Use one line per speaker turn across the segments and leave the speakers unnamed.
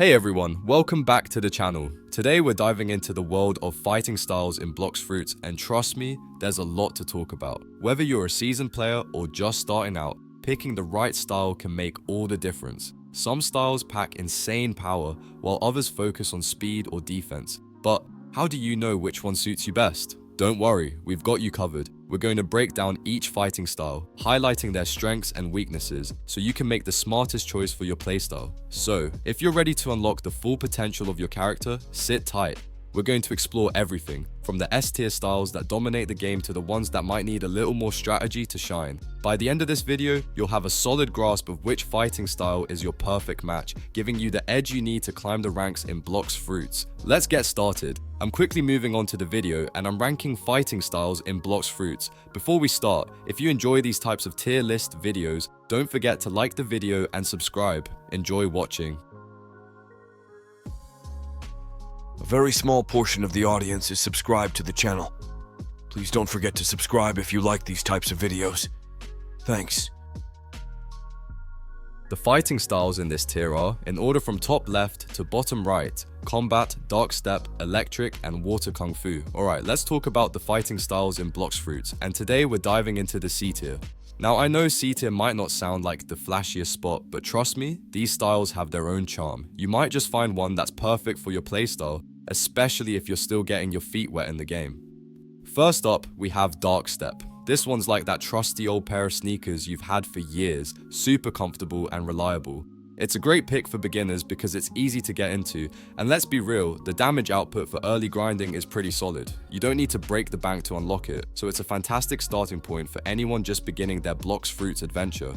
Hey everyone, welcome back to the channel. Today we're diving into the world of fighting styles in Blox Fruits, and trust me, there's a lot to talk about. Whether you're a seasoned player or just starting out, picking the right style can make all the difference. Some styles pack insane power, while others focus on speed or defense. But how do you know which one suits you best? Don't worry, we've got you covered. We're going to break down each fighting style, highlighting their strengths and weaknesses, so you can make the smartest choice for your playstyle. So, if you're ready to unlock the full potential of your character, sit tight. We're going to explore everything, from the S-tier styles that dominate the game to the ones that might need a little more strategy to shine. By the end of this video, you'll have a solid grasp of which fighting style is your perfect match, giving you the edge you need to climb the ranks in Blox Fruits. Let's get started. I'm quickly moving on to the video, and I'm ranking fighting styles in Blox Fruits. Before we start, if you enjoy these types of tier list videos, don't forget to like the video and subscribe. Enjoy watching.
A very small portion of the audience is subscribed to the channel. Please don't forget to subscribe if you like these types of videos. Thanks.
The fighting styles in this tier are, in order from top left to bottom right, Combat, Dark Step, Electric, and Water Kung Fu. Alright, let's talk about the fighting styles in Blox Fruits, and today we're diving into the C tier. Now I know C tier might not sound like the flashiest spot, but trust me, these styles have their own charm. You might just find one that's perfect for your playstyle, especially if you're still getting your feet wet in the game. First up, we have Dark Step. This one's like that trusty old pair of sneakers you've had for years, super comfortable and reliable. It's a great pick for beginners because it's easy to get into, and let's be real, the damage output for early grinding is pretty solid. You don't need to break the bank to unlock it, so it's a fantastic starting point for anyone just beginning their Blox Fruits adventure.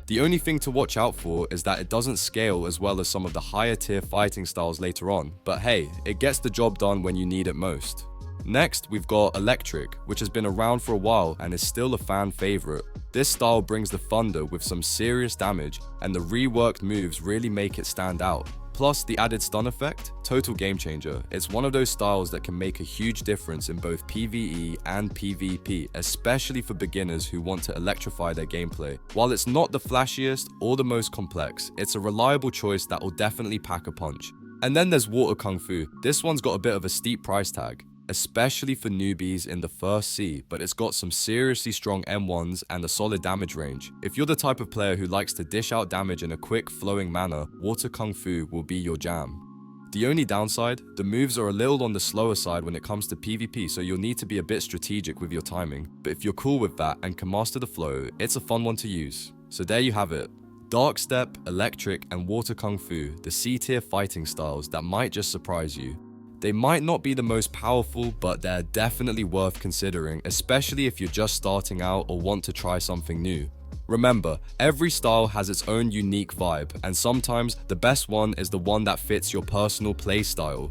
The only thing to watch out for is that it doesn't scale as well as some of the higher tier fighting styles later on, but hey, it gets the job done when you need it most. Next, we've got Electric, which has been around for a while and is still a fan favorite. This style brings the thunder with some serious damage, and the reworked moves really make it stand out. Plus, the added stun effect, total game changer. It's one of those styles that can make a huge difference in both PvE and PvP, especially for beginners who want to electrify their gameplay. While it's not the flashiest or the most complex, it's a reliable choice that will definitely pack a punch. And then there's Water Kung Fu. This one's got a bit of a steep price tag, especially for newbies in the first C, but it's got some seriously strong M1s and a solid damage range. If you're the type of player who likes to dish out damage in a quick, flowing manner, Water Kung Fu will be your jam. The only downside, the moves are a little on the slower side when it comes to PvP, so you'll need to be a bit strategic with your timing. But if you're cool with that and can master the flow, it's a fun one to use. So there you have it. Dark Step, Electric, and Water Kung Fu, the C tier fighting styles that might just surprise you. They might not be the most powerful, but they're definitely worth considering, especially if you're just starting out or want to try something new. Remember, every style has its own unique vibe, and sometimes the best one is the one that fits your personal play style.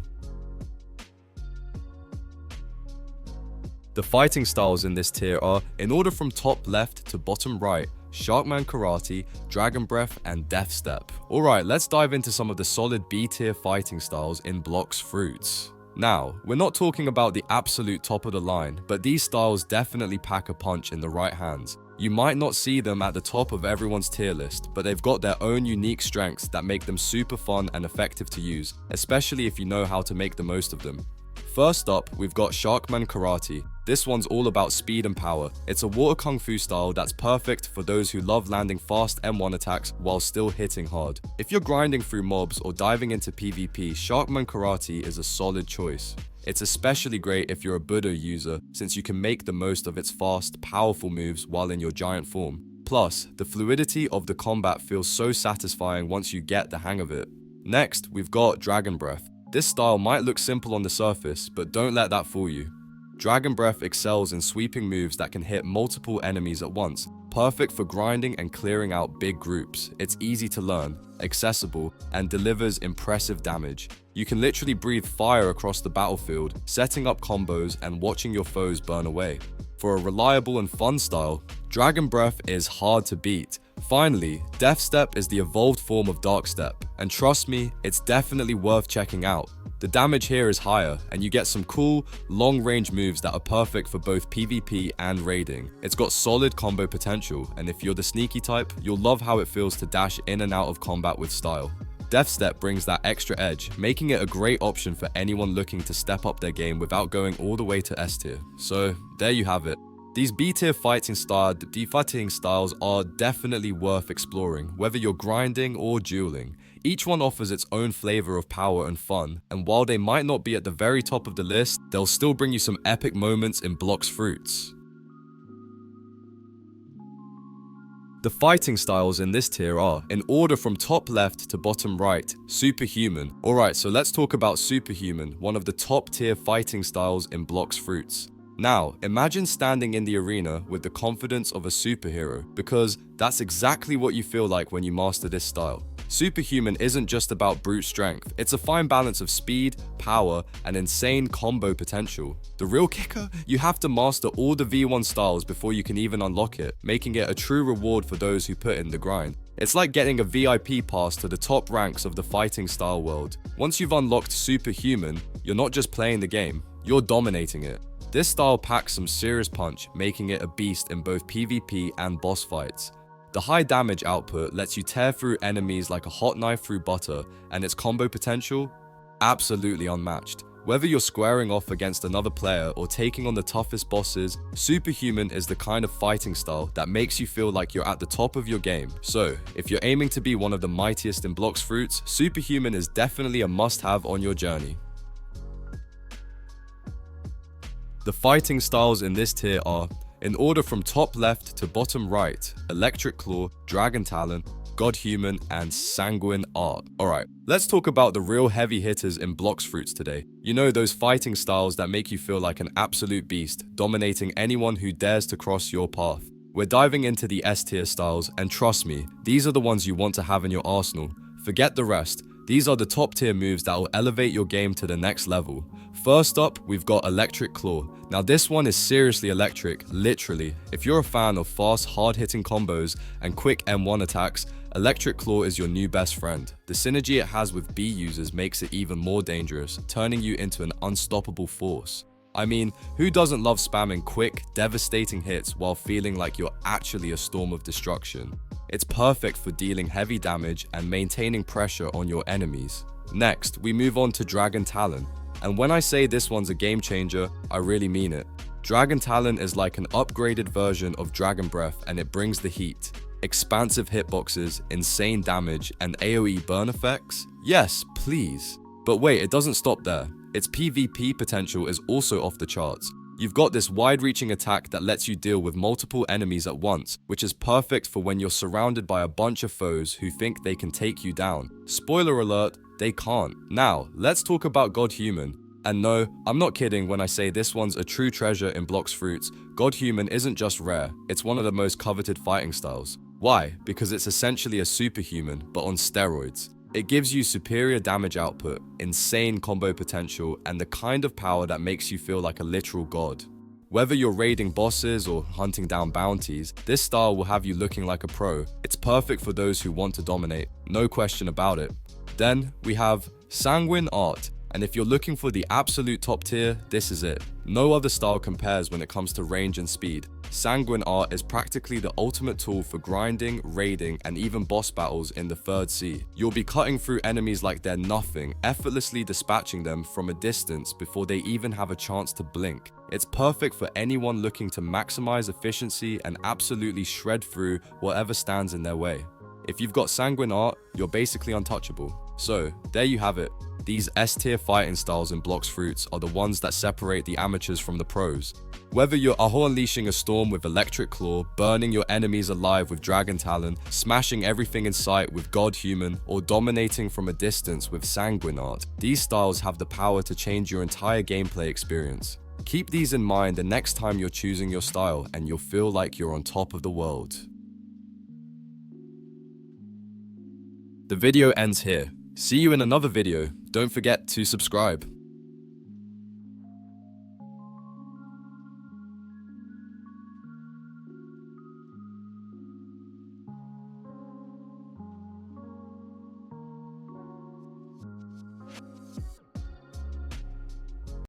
The fighting styles in this tier are, in order from top left to bottom right, Sharkman Karate, Dragon Breath, and Death Step. Alright, let's dive into some of the solid B tier fighting styles in Blox Fruits. Now, we're not talking about the absolute top of the line, but these styles definitely pack a punch in the right hands. You might not see them at the top of everyone's tier list, but they've got their own unique strengths that make them super fun and effective to use, especially if you know how to make the most of them. First up, we've got Sharkman Karate. This one's all about speed and power. It's a Water Kung Fu style that's perfect for those who love landing fast M1 attacks while still hitting hard. If you're grinding through mobs or diving into PvP, Sharkman Karate is a solid choice. It's especially great if you're a Buddha user, since you can make the most of its fast, powerful moves while in your giant form. Plus, the fluidity of the combat feels so satisfying once you get the hang of it. Next, we've got Dragon Breath. This style might look simple on the surface, but don't let that fool you. Dragon Breath excels in sweeping moves that can hit multiple enemies at once, perfect for grinding and clearing out big groups. It's easy to learn, accessible, and delivers impressive damage. You can literally breathe fire across the battlefield, setting up combos and watching your foes burn away. For a reliable and fun style, Dragon Breath is hard to beat. Finally, Death Step is the evolved form of Dark Step, and trust me, it's definitely worth checking out. The damage here is higher, and you get some cool, long-range moves that are perfect for both PvP and raiding. It's got solid combo potential, and if you're the sneaky type, you'll love how it feels to dash in and out of combat with style. Death Step brings that extra edge, making it a great option for anyone looking to step up their game without going all the way to S tier. So there you have it. These B tier fighting styles are definitely worth exploring, whether you're grinding or dueling. Each one offers its own flavor of power and fun, and while they might not be at the very top of the list, they'll still bring you some epic moments in Blox Fruits. The fighting styles in this tier are, in order from top left to bottom right, Superhuman. Alright, so let's talk about Superhuman, one of the top tier fighting styles in Blox Fruits. Now, imagine standing in the arena with the confidence of a superhero, because that's exactly what you feel like when you master this style. Superhuman isn't just about brute strength, it's a fine balance of speed, power, and insane combo potential. The real kicker? You have to master all the V1 styles before you can even unlock it, making it a true reward for those who put in the grind. It's like getting a VIP pass to the top ranks of the fighting style world. Once you've unlocked Superhuman, you're not just playing the game, you're dominating it. This style packs some serious punch, making it a beast in both PvP and boss fights. The high damage output lets you tear through enemies like a hot knife through butter, and its combo potential? Absolutely unmatched. Whether you're squaring off against another player or taking on the toughest bosses, Superhuman is the kind of fighting style that makes you feel like you're at the top of your game. So, if you're aiming to be one of the mightiest in Blox Fruits, Superhuman is definitely a must-have on your journey. The fighting styles in this tier are, in order from top left to bottom right, Electric Claw, Dragon Talon, Godhuman, and Sanguine Art. Alright, let's talk about the real heavy hitters in Blox Fruits today. You know, those fighting styles that make you feel like an absolute beast, dominating anyone who dares to cross your path. We're diving into the S tier styles, and trust me, these are the ones you want to have in your arsenal. Forget the rest. These are the top tier moves that will elevate your game to the next level. First up, we've got Electric Claw. Now this one is seriously electric, literally. If you're a fan of fast, hard-hitting combos and quick M1 attacks, Electric Claw is your new best friend. The synergy it has with B users makes it even more dangerous, turning you into an unstoppable force. I mean, who doesn't love spamming quick, devastating hits while feeling like you're actually a storm of destruction? It's perfect for dealing heavy damage and maintaining pressure on your enemies. Next, we move on to Dragon Talon. And when I say this one's a game changer, I really mean it. Dragon Talon is like an upgraded version of Dragon Breath, and it brings the heat. Expansive hitboxes, insane damage, and AoE burn effects? Yes, please. But wait, it doesn't stop there. Its PvP potential is also off the charts. You've got this wide-reaching attack that lets you deal with multiple enemies at once, which is perfect for when you're surrounded by a bunch of foes who think they can take you down. Spoiler alert, they can't. Now, let's talk about Godhuman. And no, I'm not kidding when I say this one's a true treasure in Blox Fruits. Godhuman isn't just rare, it's one of the most coveted fighting styles. Why? Because it's essentially a superhuman, but on steroids. It gives you superior damage output, insane combo potential, and the kind of power that makes you feel like a literal god. Whether you're raiding bosses or hunting down bounties, this style will have you looking like a pro. It's perfect for those who want to dominate, no question about it. Then we have Sanguine Art, and if you're looking for the absolute top tier, this is it. No other style compares when it comes to range and speed. Sanguine Art is practically the ultimate tool for grinding, raiding, and even boss battles in the third sea. You'll be cutting through enemies like they're nothing, effortlessly dispatching them from a distance before they even have a chance to blink. It's perfect for anyone looking to maximize efficiency and absolutely shred through whatever stands in their way. If you've got Sanguine Art, you're basically untouchable. So, there you have it. These S-tier fighting styles in Blox Fruits are the ones that separate the amateurs from the pros. Whether you're unleashing a storm with Electric Claw, burning your enemies alive with Dragon Talon, smashing everything in sight with Godhuman, or dominating from a distance with Sanguine Art, these styles have the power to change your entire gameplay experience. Keep these in mind the next time you're choosing your style, and you'll feel like you're on top of the world. The video ends here. See you in another video. Don't forget to subscribe.